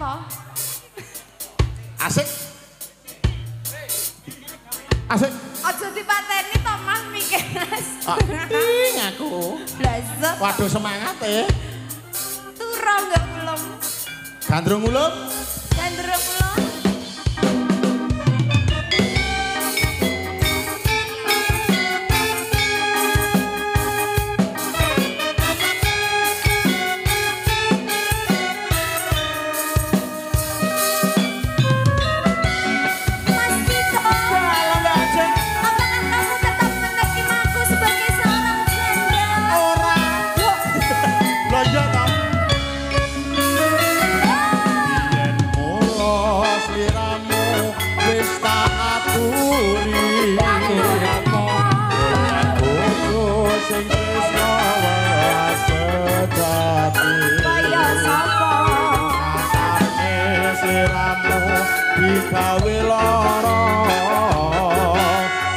Apa? Asik. Asik. Aja dipateni to Mas mikir Mas. Ting aku. Blasep. Waduh semangat Turo enggak ulum. Gandrung ulum. Gandrung ulum. Gawe lara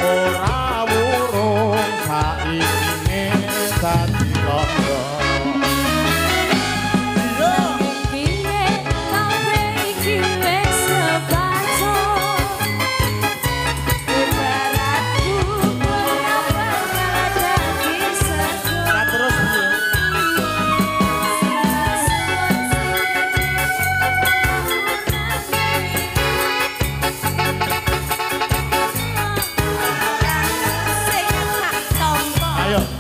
ora wurung saikine dadi kaya iya piye kabeh iki wis sepaco ibaratku ora bakal dadi sego terus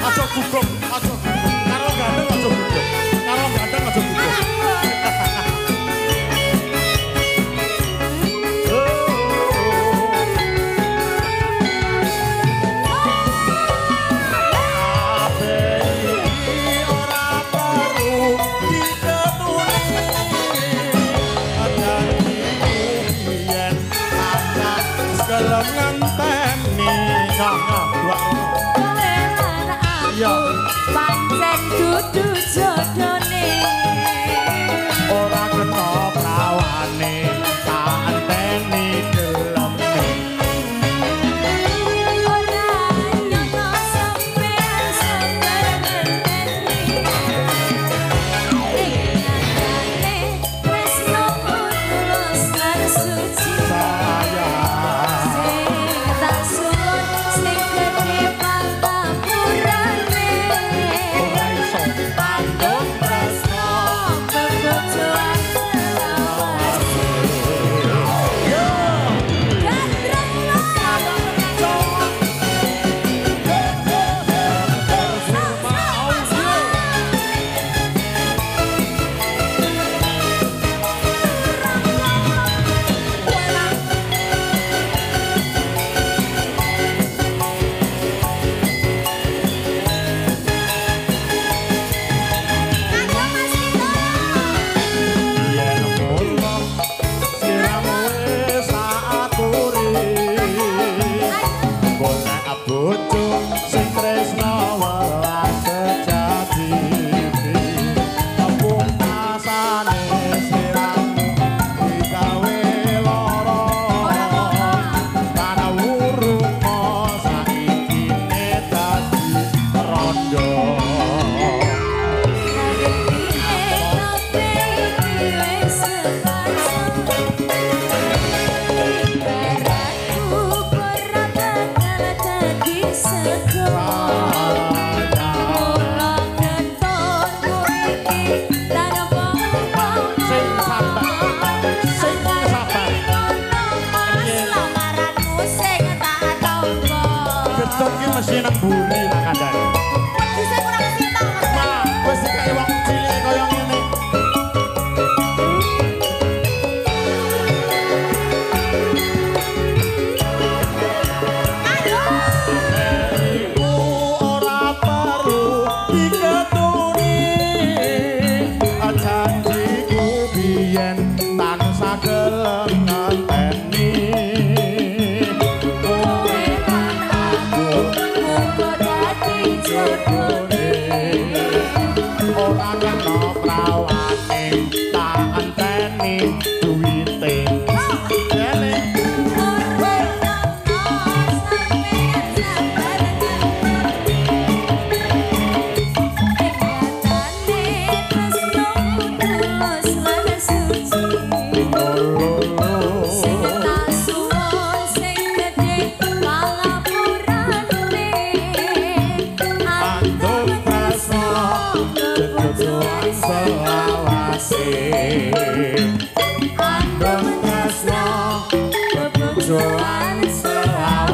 aja gugup, aja gugup. Karo gandeng aja gugup. Karo gandeng aja gugup. pancen dudu jodone ora kena prawane tak anteni geleme ora nyono sampean sampeyan ngene tresno tulus lan suci saya sing tak suwun sing gedhe pangapurane ora iso panggung tresno bebojoan selawase yo gandreng yen mulo siramu wis aturi golek bojo sing tresno welas sejati kampung asane siramu digawe lara kana wurung saikine dadi rondo Gedhog ki mesti nang mburi lah kandhane. Mak, wis dikai wong cilik kaya ngene. Iku ora perlu diketuni, janjiku biyen tansah gelem ngenteni. Ora kena prawane tak anteni duwite dene Tresno tulus lan suci selawase andung tresno bebojoan selawase